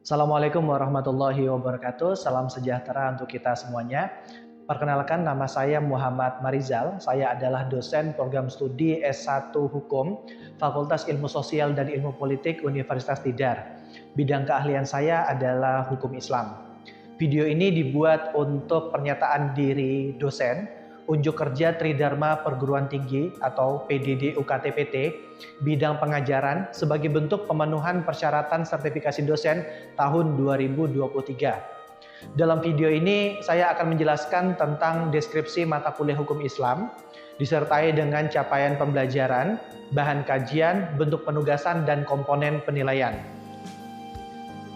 Assalamualaikum warahmatullahi wabarakatuh. Salam sejahtera untuk kita semuanya. Perkenalkan, nama saya Muhammad Marizal. Saya adalah dosen program studi S1 Hukum, Fakultas Ilmu Sosial dan Ilmu Politik Universitas Tidar. Bidang keahlian saya adalah hukum Islam. Video ini dibuat untuk pernyataan diri dosen unjuk kerja Tridharma Perguruan Tinggi atau PDD UKT-PT bidang pengajaran sebagai bentuk pemenuhan persyaratan sertifikasi dosen tahun 2023. Dalam video ini saya akan menjelaskan tentang deskripsi mata kuliah hukum Islam disertai dengan capaian pembelajaran, bahan kajian, bentuk penugasan, dan komponen penilaian.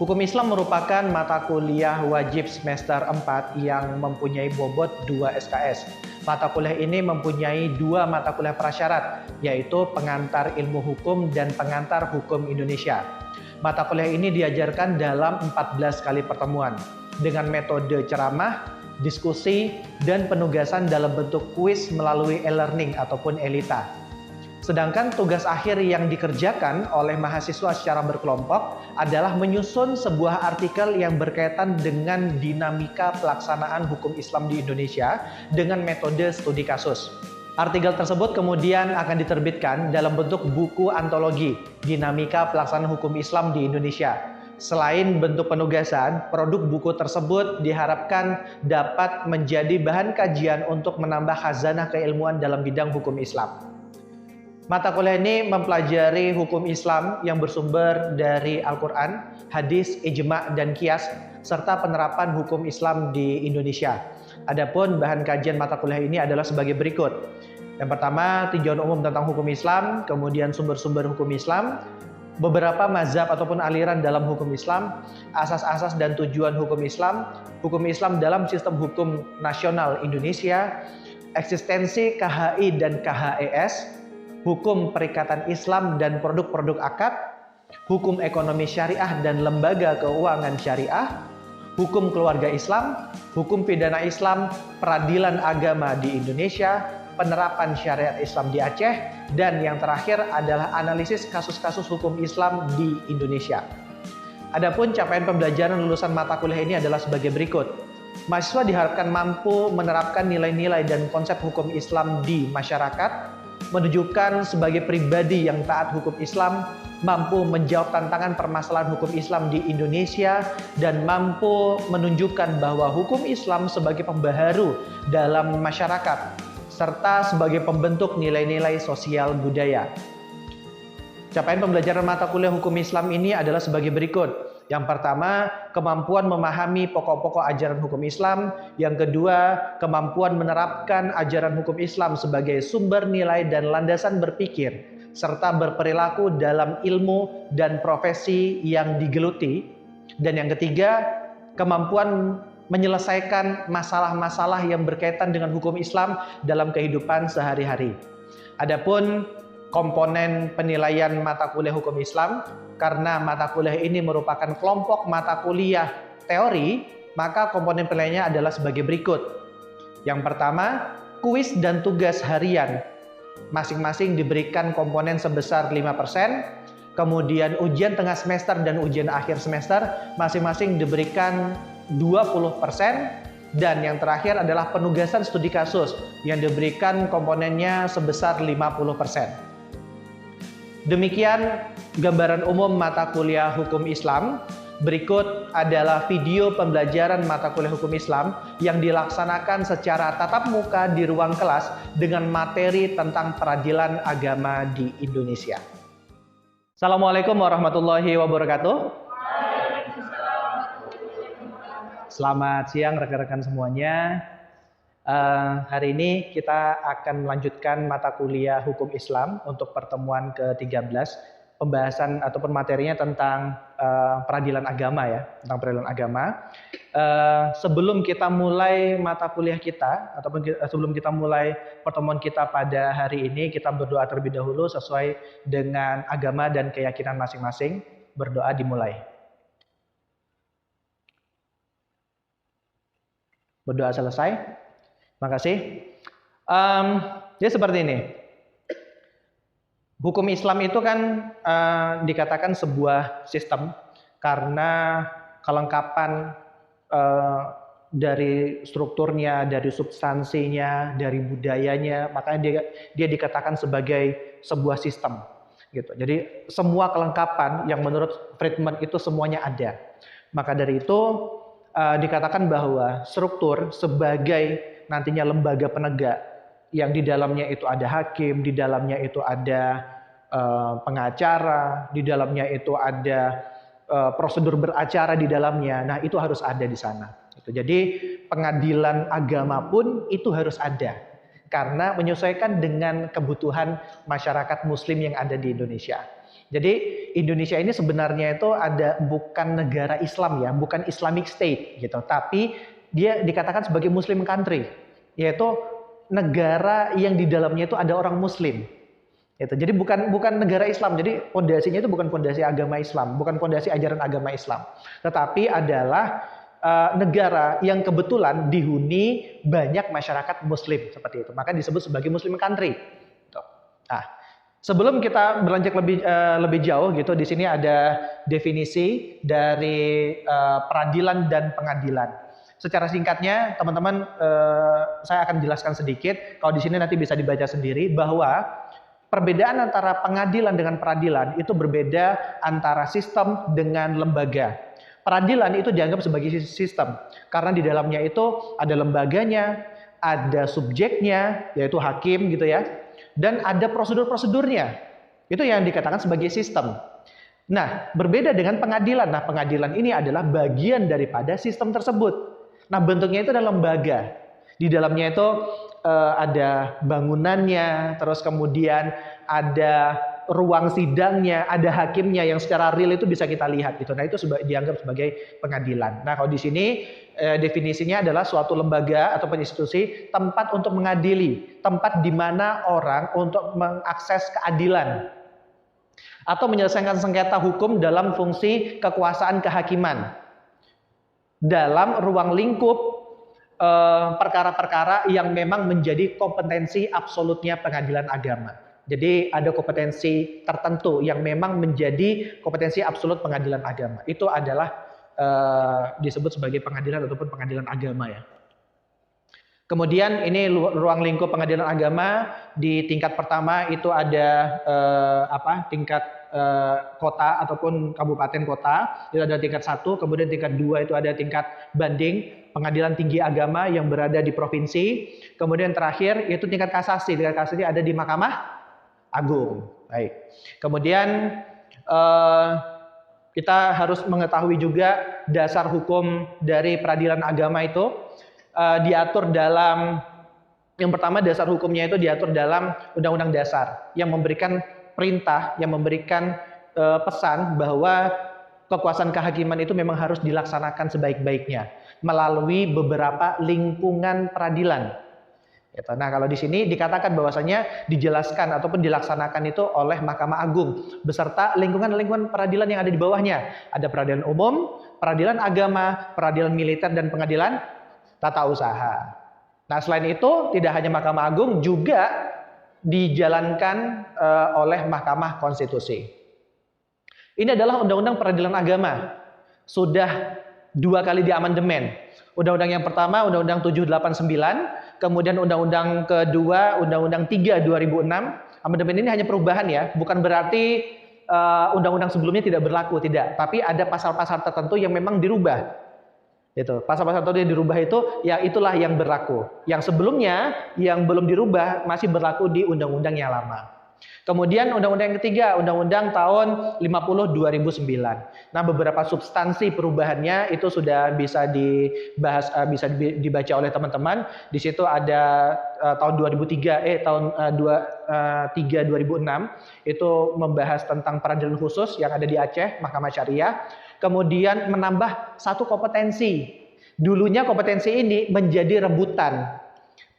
Hukum Islam merupakan mata kuliah wajib semester 4 yang mempunyai bobot 2 SKS. Mata kuliah ini mempunyai 2 mata kuliah prasyarat, yaitu pengantar ilmu hukum dan pengantar hukum Indonesia. Mata kuliah ini diajarkan dalam 14 kali pertemuan dengan metode ceramah, diskusi, dan penugasan dalam bentuk kuis melalui e-learning ataupun ELITA. Sedangkan tugas akhir yang dikerjakan oleh mahasiswa secara berkelompok adalah menyusun sebuah artikel yang berkaitan dengan dinamika pelaksanaan hukum Islam di Indonesia dengan metode studi kasus. Artikel tersebut kemudian akan diterbitkan dalam bentuk buku antologi Dinamika Pelaksanaan Hukum Islam di Indonesia. Selain bentuk penugasan, produk buku tersebut diharapkan dapat menjadi bahan kajian untuk menambah khazanah keilmuan dalam bidang hukum Islam. Mata kuliah ini mempelajari hukum Islam yang bersumber dari Al-Quran, hadis, ijma, dan qiyas, serta penerapan hukum Islam di Indonesia. Adapun bahan kajian mata kuliah ini adalah sebagai berikut. Yang pertama, tinjauan umum tentang hukum Islam, kemudian sumber-sumber hukum Islam, beberapa mazhab ataupun aliran dalam hukum Islam, asas-asas dan tujuan hukum Islam dalam sistem hukum nasional Indonesia, eksistensi KHI dan KHES, hukum perikatan Islam dan produk-produk akad, hukum ekonomi syariah dan lembaga keuangan syariah, hukum keluarga Islam, hukum pidana Islam, peradilan agama di Indonesia, penerapan syariat Islam di Aceh, dan yang terakhir adalah analisis kasus-kasus hukum Islam di Indonesia. Adapun capaian pembelajaran lulusan mata kuliah ini adalah sebagai berikut. Mahasiswa diharapkan mampu menerapkan nilai-nilai dan konsep hukum Islam di masyarakat, menunjukkan sebagai pribadi yang taat hukum Islam, mampu menjawab tantangan permasalahan hukum Islam di Indonesia, dan mampu menunjukkan bahwa hukum Islam sebagai pembaharu dalam masyarakat, serta sebagai pembentuk nilai-nilai sosial budaya. Capaian pembelajaran mata kuliah hukum Islam ini adalah sebagai berikut. Yang pertama, kemampuan memahami pokok-pokok ajaran hukum Islam. Yang kedua, kemampuan menerapkan ajaran hukum Islam sebagai sumber nilai dan landasan berpikir, serta berperilaku dalam ilmu dan profesi yang digeluti. Dan yang ketiga, kemampuan menyelesaikan masalah-masalah yang berkaitan dengan hukum Islam dalam kehidupan sehari-hari. Adapun komponen penilaian mata kuliah hukum Islam, karena mata kuliah ini merupakan kelompok mata kuliah teori, maka komponen penilaiannya adalah sebagai berikut. Yang pertama, kuis dan tugas harian. Masing-masing diberikan komponen sebesar 5%. Kemudian ujian tengah semester dan ujian akhir semester masing-masing diberikan 20%. Dan yang terakhir adalah penugasan studi kasus yang diberikan komponennya sebesar 50%. Demikian gambaran umum mata kuliah hukum Islam. Berikut adalah video pembelajaran mata kuliah hukum Islam yang dilaksanakan secara tatap muka di ruang kelas dengan materi tentang peradilan agama di Indonesia. Assalamualaikum warahmatullahi wabarakatuh. Selamat siang rekan-rekan semuanya. Hari ini kita akan melanjutkan mata kuliah hukum Islam untuk pertemuan ke-13. Pembahasan ataupun materinya tentang peradilan agama ya, tentang peradilan agama. Sebelum kita mulai mata kuliah kita ataupun sebelum kita mulai pertemuan kita pada hari ini, kita berdoa terlebih dahulu sesuai dengan agama dan keyakinan masing-masing. Berdoa dimulai. Berdoa selesai. Makasih. Jadi seperti ini. Hukum Islam itu kan dikatakan sebuah sistem karena kelengkapan dari strukturnya, dari substansinya, dari budayanya, makanya dia dikatakan sebagai sebuah sistem gitu. Jadi semua kelengkapan yang menurut Friedman itu semuanya ada. Maka dari itu dikatakan bahwa struktur sebagai nantinya lembaga penegak yang di dalamnya itu ada hakim, di dalamnya itu ada pengacara, di dalamnya itu ada prosedur beracara di dalamnya. Nah, itu harus ada di sana. Jadi pengadilan agama pun itu harus ada karena menyesuaikan dengan kebutuhan masyarakat Muslim yang ada di Indonesia. Jadi Indonesia ini sebenarnya itu bukan negara Islam ya, bukan Islamic State gitu, tapi dia dikatakan sebagai Muslim country, yaitu negara yang di dalamnya itu ada orang Muslim. Gitu. Jadi bukan negara Islam. Jadi pondasinya itu bukan pondasi agama Islam, bukan pondasi ajaran agama Islam, tetapi adalah negara yang kebetulan dihuni banyak masyarakat Muslim seperti itu. Maka disebut sebagai Muslim country. Nah, sebelum kita beranjak lebih jauh gitu, di sini ada definisi dari peradilan dan pengadilan. Secara singkatnya, teman-teman, saya akan jelaskan sedikit. Kalau di sini nanti bisa dibaca sendiri bahwa perbedaan antara pengadilan dengan peradilan itu berbeda antara sistem dengan lembaga. Peradilan itu dianggap sebagai sistem karena di dalamnya itu ada lembaganya, ada subjeknya yaitu hakim gitu ya, dan ada prosedur-prosedurnya. Itu yang dikatakan sebagai sistem. Nah, berbeda dengan pengadilan. Nah, pengadilan ini adalah bagian daripada sistem tersebut. Nah, bentuknya itu adalah lembaga. Di dalamnya itu ada bangunannya, terus kemudian ada ruang sidangnya, ada hakimnya yang secara real itu bisa kita lihat gitu. Nah, itu dianggap sebagai pengadilan. Nah, kalau di sini definisinya adalah suatu lembaga atau institusi tempat untuk mengadili, tempat di mana orang untuk mengakses keadilan atau menyelesaikan sengketa hukum dalam fungsi kekuasaan kehakiman dalam ruang lingkup perkara-perkara yang memang menjadi kompetensi absolutnya pengadilan agama. Jadi ada kompetensi tertentu yang memang menjadi kompetensi absolut pengadilan agama. Itu adalah disebut sebagai pengadilan ataupun pengadilan agama ya. Kemudian ini ruang lingkup pengadilan agama di tingkat pertama itu ada tingkat kota ataupun kabupaten kota, itu ada tingkat 1, kemudian tingkat 2 itu ada tingkat banding pengadilan tinggi agama yang berada di provinsi, kemudian terakhir itu tingkat kasasi. Tingkat kasasi ada di Mahkamah Agung. Baik. Kemudian kita harus mengetahui juga dasar hukum dari peradilan agama itu diatur dalam, yang pertama dasar hukumnya itu diatur dalam Undang-Undang Dasar yang memberikan perintah, yang memberikan pesan bahwa kekuasaan kehakiman itu memang harus dilaksanakan sebaik-baiknya melalui beberapa lingkungan peradilan. Nah, kalau di sini dikatakan bahwasanya dijelaskan ataupun dilaksanakan itu oleh Mahkamah Agung beserta lingkungan-lingkungan peradilan yang ada di bawahnya. Ada peradilan umum, peradilan agama, peradilan militer, dan pengadilan tata usaha. Nah, selain itu tidak hanya Mahkamah Agung, juga dijalankan oleh Mahkamah Konstitusi. Ini adalah Undang-Undang Peradilan Agama. Sudah 2 kali diamandemen. Undang-undang yang pertama Undang-Undang 789, kemudian Undang-Undang kedua Undang-Undang 3 2006. Amandemen ini hanya perubahan ya, bukan berarti undang-undang sebelumnya tidak berlaku, tidak. Tapi ada pasal-pasal tertentu yang memang dirubah. Itu pasal-pasal tertentu yang dirubah itu, ya itulah yang berlaku. Yang sebelumnya yang belum dirubah masih berlaku di undang-undang yang lama. Kemudian undang-undang yang ketiga, Undang-Undang tahun 50 2009. Nah, beberapa substansi perubahannya itu sudah bisa dibahas, bisa dibaca oleh teman-teman. Di situ ada tahun 3 2006 itu membahas tentang peradilan khusus yang ada di Aceh, Mahkamah Syariah. Kemudian menambah satu kompetensi. Dulunya kompetensi ini menjadi rebutan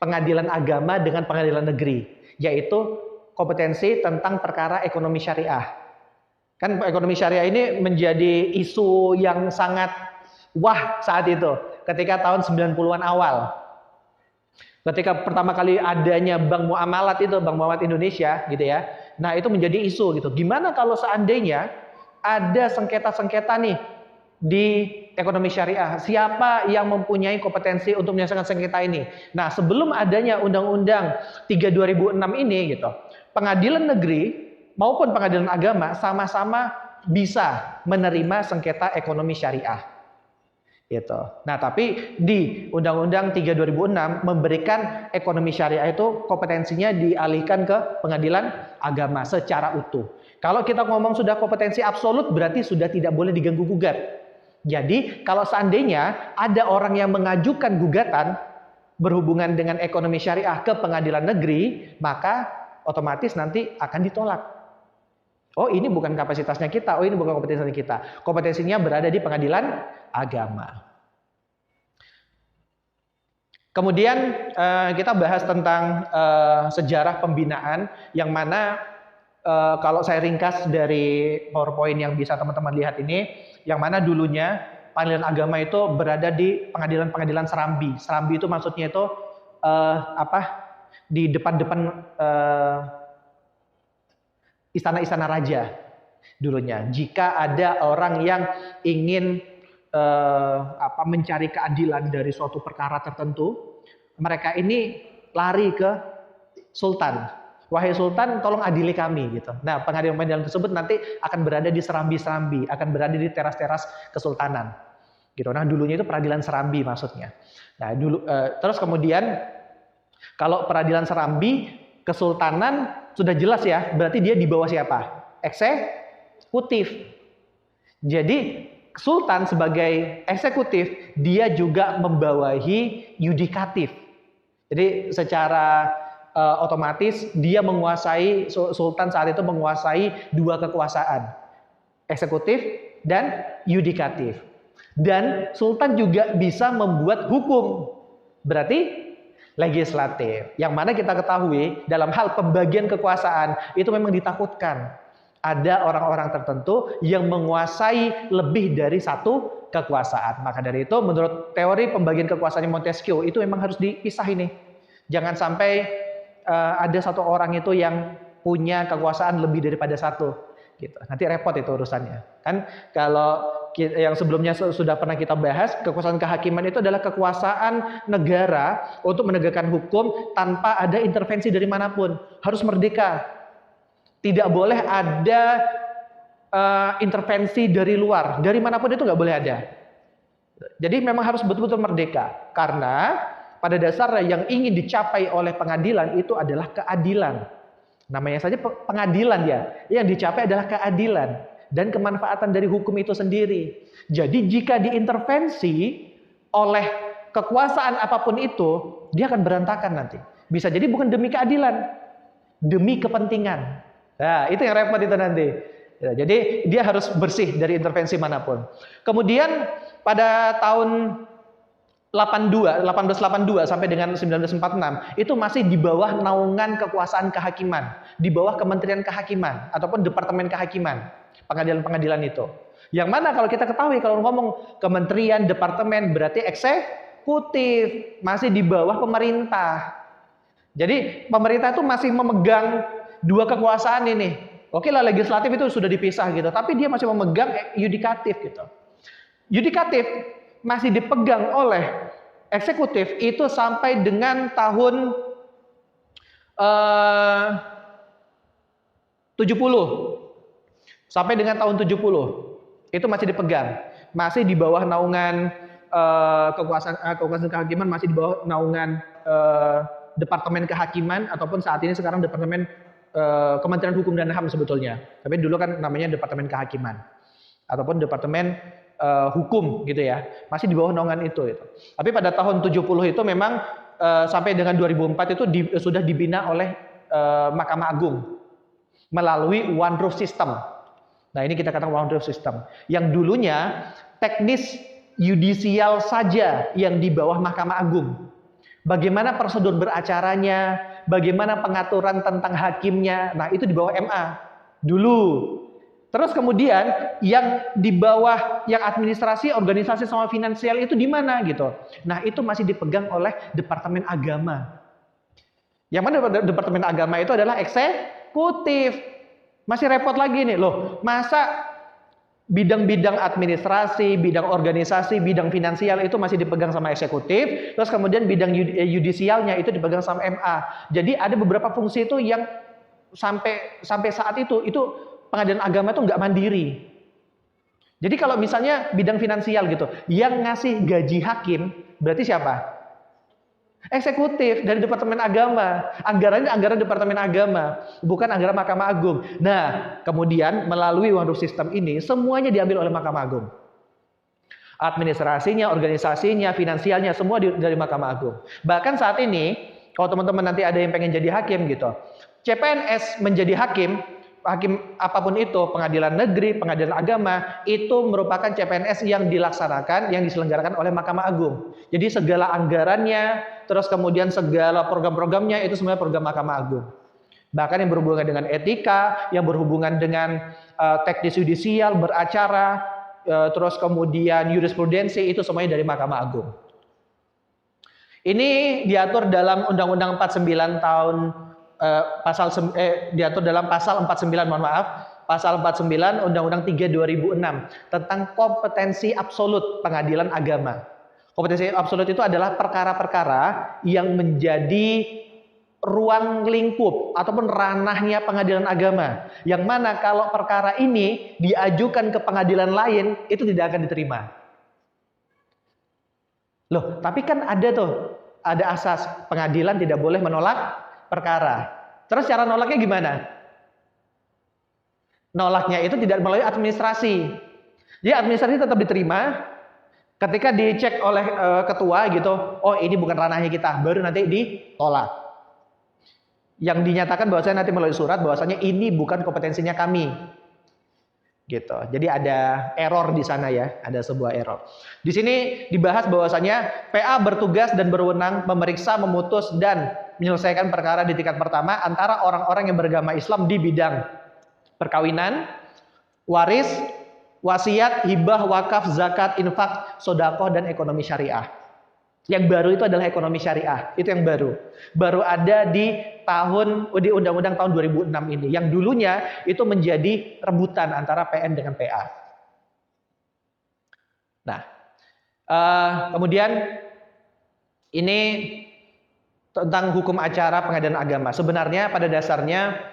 pengadilan agama dengan pengadilan negeri, yaitu kompetensi tentang perkara ekonomi syariah. Kan ekonomi syariah ini menjadi isu yang sangat wah saat itu, ketika tahun 90-an awal. Ketika pertama kali adanya Bank Muamalat itu, Bank Muamalat Indonesia gitu ya. Nah, itu menjadi isu gitu. Gimana kalau seandainya ada sengketa-sengketa nih di ekonomi syariah. Siapa yang mempunyai kompetensi untuk menyelesaikan sengketa ini? Nah, sebelum adanya Undang-Undang 3 2006 ini gitu, pengadilan negeri maupun pengadilan agama sama-sama bisa menerima sengketa ekonomi syariah. Gitu. Nah, tapi di Undang-Undang 3 2006 memberikan ekonomi syariah itu kompetensinya dialihkan ke pengadilan agama secara utuh. Kalau kita ngomong sudah kompetensi absolut berarti sudah tidak boleh diganggu gugat. Jadi kalau seandainya ada orang yang mengajukan gugatan berhubungan dengan ekonomi syariah ke pengadilan negeri, maka otomatis nanti akan ditolak. Oh, ini bukan kapasitasnya kita, oh ini bukan kompetensinya kita. Kompetensinya berada di pengadilan agama. Kemudian kita bahas tentang sejarah pembinaan, yang mana kalau saya ringkas dari PowerPoint yang bisa teman-teman lihat ini, yang mana dulunya pengadilan agama itu berada di pengadilan-pengadilan Serambi. Serambi itu maksudnya itu di depan-depan istana-istana raja dulunya. Jika ada orang yang ingin mencari keadilan dari suatu perkara tertentu, mereka ini lari ke sultan. Wahai sultan, tolong adili kami gitu. Nah, pengadilan-pengadilan tersebut nanti akan berada di serambi-serambi, akan berada di teras-teras kesultanan. Gitu. Nah, dulunya itu peradilan Serambi maksudnya. Nah, terus kemudian kalau peradilan Serambi, kesultanan sudah jelas ya, berarti dia di bawah siapa? Eksekutif. Jadi sultan sebagai eksekutif, dia juga membawahi yudikatif. Jadi secara otomatis dia menguasai, sultan saat itu menguasai dua kekuasaan, eksekutif dan yudikatif. Dan sultan juga bisa membuat hukum, berarti legislatif. Yang mana kita ketahui dalam hal pembagian kekuasaan itu memang ditakutkan. Ada orang-orang tertentu yang menguasai lebih dari satu kekuasaan. Maka dari itu menurut teori pembagian kekuasaan Montesquieu itu memang harus dipisah ini. Jangan sampai ada satu orang itu yang punya kekuasaan lebih daripada satu, gitu. Nanti repot itu urusannya. Kan kalau yang sebelumnya sudah pernah kita bahas, kekuasaan kehakiman itu adalah kekuasaan negara untuk menegakkan hukum tanpa ada intervensi dari manapun. Harus merdeka. Tidak boleh ada intervensi dari luar, dari manapun itu nggak boleh ada. Jadi memang harus betul-betul merdeka, karena pada dasarnya yang ingin dicapai oleh pengadilan itu adalah keadilan. Namanya saja pengadilan ya. Yang dicapai adalah keadilan dan kemanfaatan dari hukum itu sendiri. Jadi jika diintervensi oleh kekuasaan apapun itu, dia akan berantakan nanti. Bisa jadi bukan demi keadilan, demi kepentingan. Nah, itu yang repot itu nanti. Ya, jadi dia harus bersih dari intervensi manapun. Kemudian pada tahun 1882 sampai dengan 1946 itu masih di bawah naungan kekuasaan kehakiman, di bawah Kementerian Kehakiman ataupun Departemen Kehakiman, pengadilan-pengadilan itu. Yang mana kalau kita ketahui kalau ngomong kementerian, departemen berarti eksekutif, masih di bawah pemerintah. Jadi pemerintah itu masih memegang dua kekuasaan ini. Oke lah, legislatif itu sudah dipisah gitu, tapi dia masih memegang yudikatif gitu. Yudikatif masih dipegang oleh eksekutif itu sampai dengan tahun 70. Sampai dengan tahun 70. Itu masih dipegang. Masih di bawah naungan kekuasaan kehakiman, masih di bawah naungan Departemen Kehakiman ataupun saat ini sekarang Departemen Kementerian Hukum dan HAM sebetulnya. Tapi dulu kan namanya Departemen Kehakiman ataupun Departemen Hukum gitu ya. Masih di bawah naungan itu. Tapi pada tahun 70 itu memang sampai dengan 2004 itu sudah dibina oleh Mahkamah Agung melalui one roof system. Nah, ini kita katakan one roof system. Yang dulunya teknis yudisial saja yang di bawah Mahkamah Agung. Bagaimana prosedur beracaranya, bagaimana pengaturan tentang hakimnya. Nah, itu di bawah MA dulu. Terus kemudian yang di bawah yang administrasi, organisasi sama finansial itu di mana gitu. Nah, itu masih dipegang oleh Departemen Agama. Yang mana Departemen Agama itu adalah eksekutif. Masih repot lagi nih loh. Masa Bidang-bidang administrasi, bidang organisasi, bidang finansial itu masih dipegang sama eksekutif. Terus kemudian bidang yudisialnya itu dipegang sama MA. Jadi ada beberapa fungsi itu yang sampai saat itu pengadilan agama itu nggak mandiri. Jadi kalau misalnya bidang finansial gitu, yang ngasih gaji hakim berarti siapa? Eksekutif dari Departemen Agama. Anggarannya anggaran Departemen Agama, bukan anggaran Mahkamah Agung. Nah, kemudian melalui one roof system ini semuanya diambil oleh Mahkamah Agung. Administrasinya, organisasinya, finansialnya semua dari Mahkamah Agung. Bahkan saat ini, kalau teman-teman nanti ada yang pengen jadi hakim gitu, CPNS menjadi hakim apapun itu, pengadilan negeri, pengadilan agama, itu merupakan CPNS yang dilaksanakan, yang diselenggarakan oleh Mahkamah Agung. Jadi segala anggarannya, terus kemudian segala program-programnya itu semuanya program Mahkamah Agung. Bahkan yang berhubungan dengan etika, yang berhubungan dengan teknis yudisial, beracara, terus kemudian jurisprudensi, itu semuanya dari Mahkamah Agung. Ini diatur dalam Undang-Undang 49 tahun diatur dalam pasal 49, pasal 49 Undang-Undang 3 2006 tentang kompetensi absolut pengadilan agama. Kompetensi absolut itu adalah perkara-perkara yang menjadi ruang lingkup ataupun ranahnya pengadilan agama, yang mana kalau perkara ini diajukan ke pengadilan lain itu tidak akan diterima. Loh, tapi kan ada asas pengadilan tidak boleh menolak perkara. Terus cara nolaknya gimana? Nolaknya itu tidak melalui administrasi. Jadi administrasi tetap diterima. Ketika dicek oleh ketua gitu, oh ini bukan ranahnya kita, baru nanti ditolak. Yang dinyatakan bahwasanya nanti melalui surat bahwasanya ini bukan kompetensinya kami. Gitu. Jadi ada error di sana ya, ada sebuah error. Di sini dibahas bahwasanya PA bertugas dan berwenang memeriksa, memutus dan menyelesaikan perkara di tingkat pertama antara orang-orang yang beragama Islam di bidang perkawinan, waris, wasiat, hibah, wakaf, zakat, infak, sedekah dan ekonomi syariah. Yang baru itu adalah ekonomi syariah. Itu yang baru. Baru ada di Undang-Undang tahun 2006 ini. Yang dulunya itu menjadi rebutan antara PN dengan PA. Nah, kemudian ini tentang hukum acara pengadilan agama. Sebenarnya pada dasarnya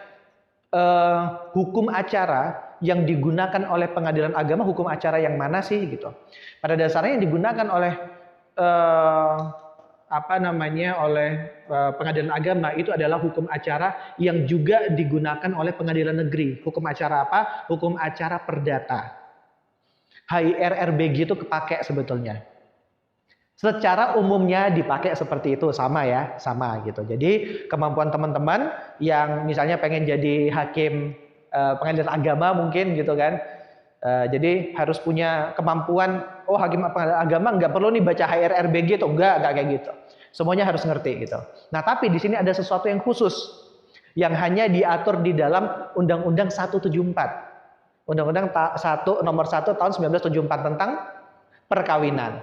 hukum acara yang digunakan oleh pengadilan agama, hukum acara yang mana sih gitu. Pada dasarnya yang digunakan oleh oleh pengadilan agama itu adalah hukum acara yang juga digunakan oleh pengadilan negeri. Hukum acara apa? Hukum acara perdata. HIRRBG itu kepakai sebetulnya. Secara umumnya dipakai seperti itu, sama ya, sama gitu. Jadi kemampuan teman-teman yang misalnya pengen jadi hakim pengadilan agama mungkin gitu kan. Jadi harus punya kemampuan, oh hakim pengadilan agama nggak perlu nih baca HIRRBG itu, enggak kayak gitu. Semuanya harus ngerti gitu. Nah tapi di sini ada sesuatu yang khusus yang hanya diatur di dalam Undang-Undang 174. Undang-Undang nomor 1 tahun 1974 tentang perkawinan.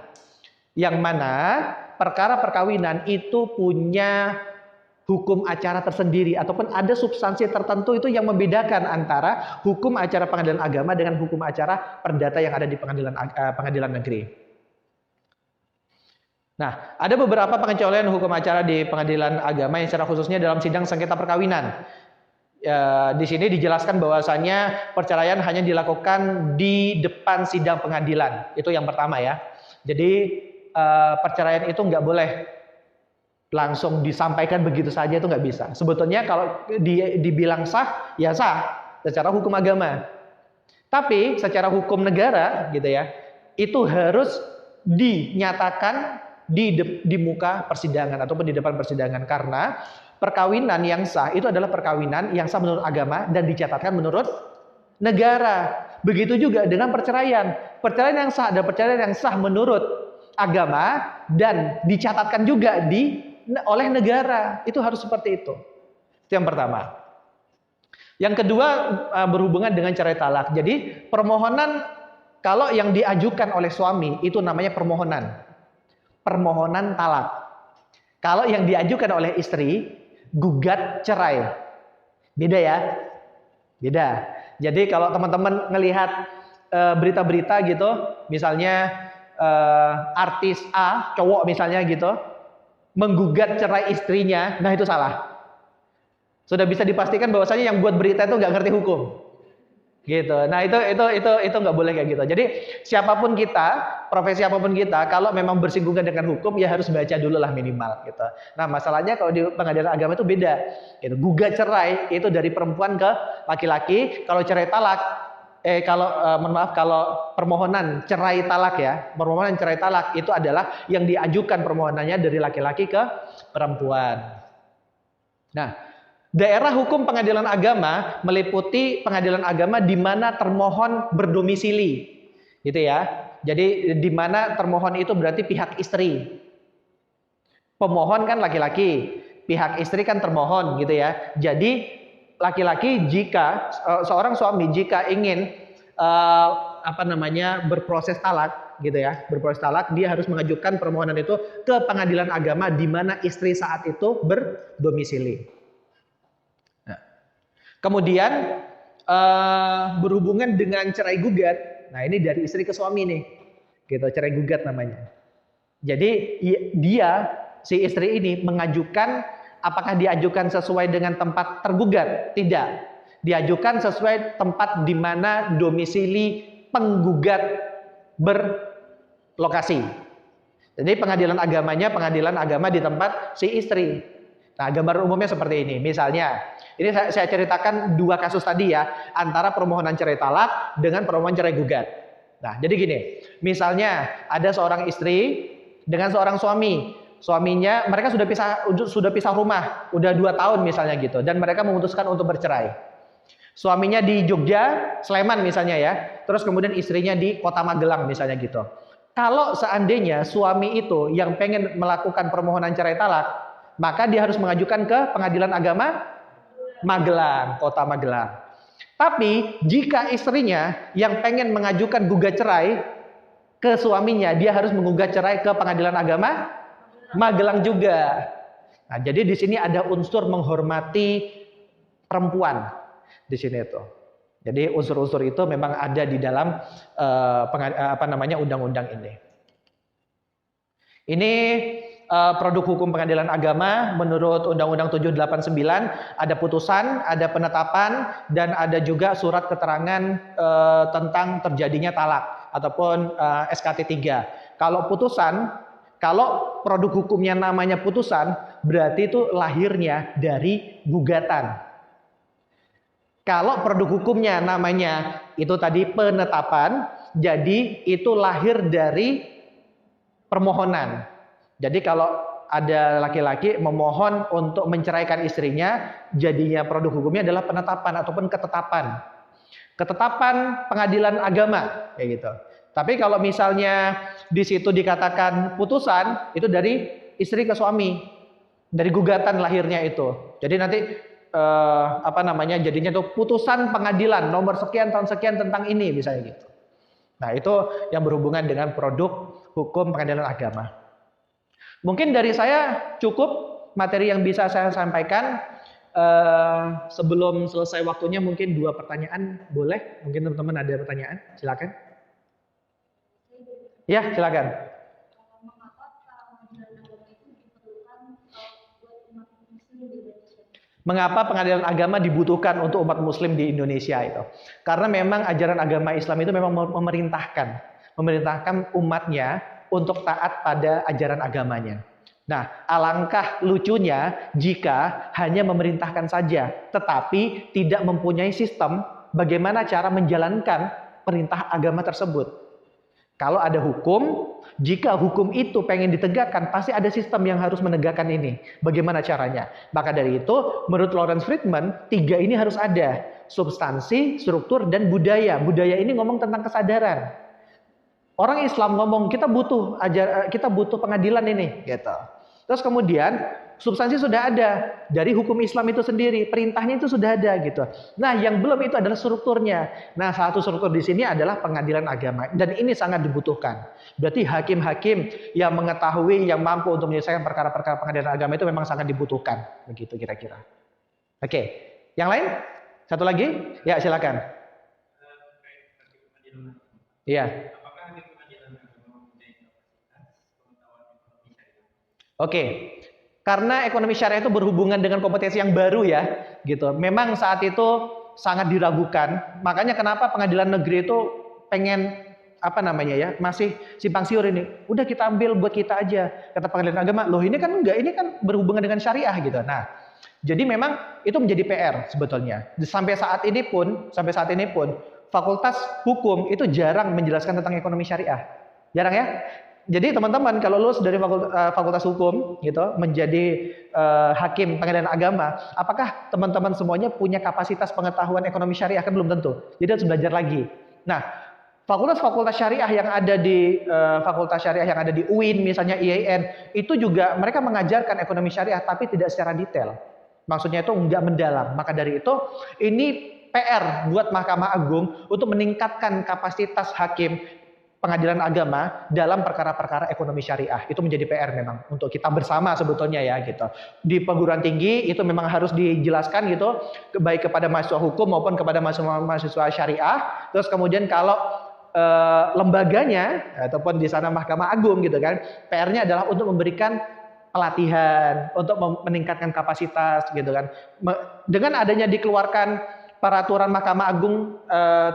Yang mana perkara perkawinan itu punya hukum acara tersendiri ataupun ada substansi tertentu itu yang membedakan antara hukum acara pengadilan agama dengan hukum acara perdata yang ada di pengadilan negeri. Nah, ada beberapa pengecualian hukum acara di pengadilan agama yang secara khususnya dalam sidang sengketa perkawinan. Di sini dijelaskan bahwasanya perceraian hanya dilakukan di depan sidang pengadilan. Itu yang pertama ya. Jadi perceraian itu nggak boleh langsung disampaikan begitu saja, itu nggak bisa. Sebetulnya kalau dibilang sah, ya sah secara hukum agama. Tapi secara hukum negara gitu ya, itu harus dinyatakan di muka persidangan ataupun di depan persidangan, karena perkawinan yang sah itu adalah perkawinan yang sah menurut agama dan dicatatkan menurut negara. Begitu juga dengan perceraian. Perceraian yang sah dan perceraian yang sah menurut agama dan dicatatkan juga oleh negara. Itu harus seperti itu. Itu yang pertama. Yang kedua berhubungan dengan cerai talak. Jadi permohonan kalau yang diajukan oleh suami itu namanya permohonan talak. Kalau yang diajukan oleh istri gugat cerai. Beda ya? Beda. Jadi kalau teman-teman ngelihat berita-berita gitu, misalnya artis A, cowok misalnya gitu, menggugat cerai istrinya, nah itu salah. Sudah bisa dipastikan bahwasanya yang buat berita itu nggak ngerti hukum, gitu. Nah itu nggak boleh kayak gitu. Jadi siapapun kita, profesi apapun kita, kalau memang bersinggungan dengan hukum ya harus baca dulu lah minimal, gitu. Nah masalahnya kalau di pengadilan agama itu beda. Gitu. Gugat cerai itu dari perempuan ke laki-laki. Kalau cerai talak, mohon maaf, kalau permohonan cerai talak ya, permohonan cerai talak itu adalah yang diajukan permohonannya dari laki-laki ke perempuan. Nah, daerah hukum pengadilan agama meliputi pengadilan agama di mana termohon berdomisili, gitu ya. Jadi di mana termohon itu berarti pihak istri. Pemohon kan laki-laki, pihak istri kan termohon, gitu ya. Jadi laki-laki jika seorang suami jika ingin berproses talak, gitu ya, berproses talak, dia harus mengajukan permohonan itu ke pengadilan agama di mana istri saat itu berdomisili. Nah, kemudian berhubungan dengan cerai gugat, nah ini dari istri ke suami nih, gitu, cerai gugat namanya. Jadi si istri ini mengajukan, apakah diajukan sesuai dengan tempat tergugat? Tidak. Diajukan sesuai tempat di mana domisili penggugat berlokasi. Jadi pengadilan agama di tempat si istri. Nah, gambar umumnya seperti ini. Misalnya, ini saya ceritakan dua kasus tadi ya, antara permohonan cerai talak dengan permohonan cerai gugat. Nah, jadi gini, misalnya ada seorang istri dengan seorang suami. Suaminya, mereka sudah pisah rumah, udah 2 tahun misalnya gitu, dan mereka memutuskan untuk bercerai. Suaminya di Jogja, Sleman misalnya ya, terus kemudian istrinya di Kota Magelang misalnya gitu. Kalau seandainya suami itu yang pengen melakukan permohonan cerai talak, maka dia harus mengajukan ke pengadilan agama Magelang, Kota Magelang. Tapi jika istrinya yang pengen mengajukan gugat cerai ke suaminya, dia harus menggugat cerai ke pengadilan agama Magelang juga. Nah, jadi di sini ada unsur menghormati perempuan di sini itu. Jadi unsur-unsur itu memang ada di dalam undang-undang ini. Ini produk hukum pengadilan agama menurut Undang-Undang 789, ada putusan, ada penetapan, dan ada juga surat keterangan tentang terjadinya talak ataupun SKT 3. Kalau putusan, kalau produk hukumnya namanya putusan, berarti itu lahirnya dari gugatan. Kalau produk hukumnya namanya itu tadi penetapan, jadi itu lahir dari permohonan. Jadi kalau ada laki-laki memohon untuk menceraikan istrinya, jadinya produk hukumnya adalah penetapan ataupun ketetapan. Ketetapan pengadilan agama, kayak gitu. Tapi kalau misalnya di situ dikatakan putusan, itu dari istri ke suami, dari gugatan lahirnya itu. Jadi nanti jadinya itu putusan pengadilan nomor sekian tahun sekian tentang ini, misalnya gitu. Nah itu yang berhubungan dengan produk hukum pengadilan agama. Mungkin dari saya cukup materi yang bisa saya sampaikan. Sebelum selesai waktunya mungkin 2 pertanyaan boleh? Mungkin teman-teman ada pertanyaan, silakan. Ya, silakan. Mengapa pengadilan agama dibutuhkan untuk umat muslim di Indonesia itu? Karena memang ajaran agama Islam itu memang memerintahkan umatnya untuk taat pada ajaran agamanya. Nah, alangkah lucunya jika hanya memerintahkan saja, tetapi tidak mempunyai sistem bagaimana cara menjalankan perintah agama tersebut. Kalau ada hukum, jika hukum itu pengen ditegakkan, pasti ada sistem yang harus menegakkan ini. Bagaimana caranya? Maka dari itu, menurut Lawrence Friedman, 3 ini harus ada. Substansi, struktur, dan budaya. Budaya ini ngomong tentang kesadaran. Orang Islam ngomong, kita butuh pengadilan ini. Gitu. Terus kemudian, substansi sudah ada. Dari hukum Islam itu sendiri, perintahnya itu sudah ada. Gitu. Nah, yang belum itu adalah strukturnya. Nah, satu struktur di sini adalah pengadilan agama. Dan ini sangat dibutuhkan. Berarti hakim-hakim yang mengetahui, yang mampu untuk menyelesaikan perkara-perkara pengadilan agama itu memang sangat dibutuhkan. Begitu kira-kira. Oke, yang lain? Satu lagi? Ya, silakan. Iya. Oke. Karena ekonomi syariah itu berhubungan dengan kompetensi yang baru ya, gitu. Memang saat itu sangat diragukan. Makanya kenapa pengadilan negeri itu pengen apa namanya ya, masih simpang siur ini. Udah kita ambil buat kita aja. Kata pengadilan agama, loh ini kan enggak, ini kan berhubungan dengan syariah gitu. Nah, jadi memang itu menjadi PR sebetulnya. Sampai saat ini pun Fakultas Hukum itu jarang menjelaskan tentang ekonomi syariah. Jarang ya. Jadi teman-teman kalau lulus dari Fakultas Hukum gitu menjadi hakim pengadilan agama, apakah teman-teman semuanya punya kapasitas pengetahuan ekonomi syariah? Kan belum tentu. Jadi harus belajar lagi. Nah, fakultas-fakultas syariah yang ada di fakultas syariah yang ada di UIN misalnya IAIN itu juga mereka mengajarkan ekonomi syariah tapi tidak secara detail. Maksudnya itu enggak mendalam. Maka dari itu ini PR buat Mahkamah Agung untuk meningkatkan kapasitas hakim pengadilan agama dalam perkara-perkara ekonomi syariah. Itu menjadi PR memang untuk kita bersama sebetulnya ya gitu. Di perguruan tinggi itu memang harus dijelaskan gitu baik kepada mahasiswa hukum maupun kepada mahasiswa syariah. Terus kemudian kalau lembaganya ataupun di sana Mahkamah Agung gitu kan, PR-nya adalah untuk memberikan pelatihan, untuk meningkatkan kapasitas gitu kan. Dengan adanya dikeluarkan peraturan Mahkamah Agung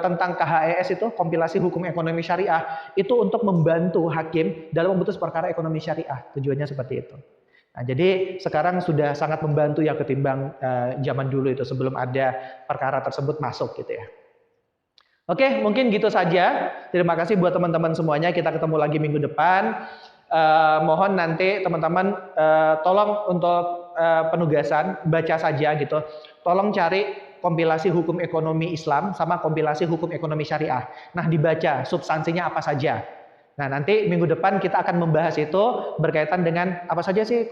tentang KHES itu kompilasi hukum ekonomi syariah itu untuk membantu hakim dalam memutus perkara ekonomi syariah. Tujuannya seperti itu. Nah, jadi sekarang sudah sangat membantu ya ketimbang zaman dulu itu sebelum ada perkara tersebut masuk gitu ya. Oke, mungkin gitu saja. Terima kasih buat teman-teman semuanya. Kita ketemu lagi minggu depan. Mohon nanti teman-teman tolong untuk penugasan baca saja gitu. Tolong cari kompilasi hukum ekonomi Islam sama kompilasi hukum ekonomi syariah. Nah, dibaca substansinya apa saja. Nah, nanti minggu depan kita akan membahas itu berkaitan dengan apa saja sih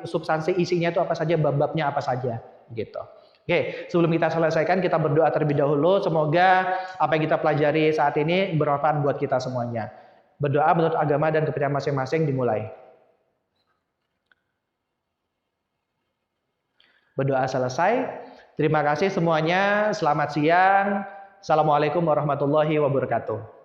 substansi isinya itu apa saja, bab-babnya apa saja gitu. Oke, sebelum kita selesaikan kita berdoa terlebih dahulu. Semoga apa yang kita pelajari saat ini bermanfaat buat kita semuanya. Berdoa menurut agama dan kepercayaan masing-masing dimulai. Berdoa selesai. Terima kasih semuanya. Selamat siang. Assalamualaikum warahmatullahi wabarakatuh.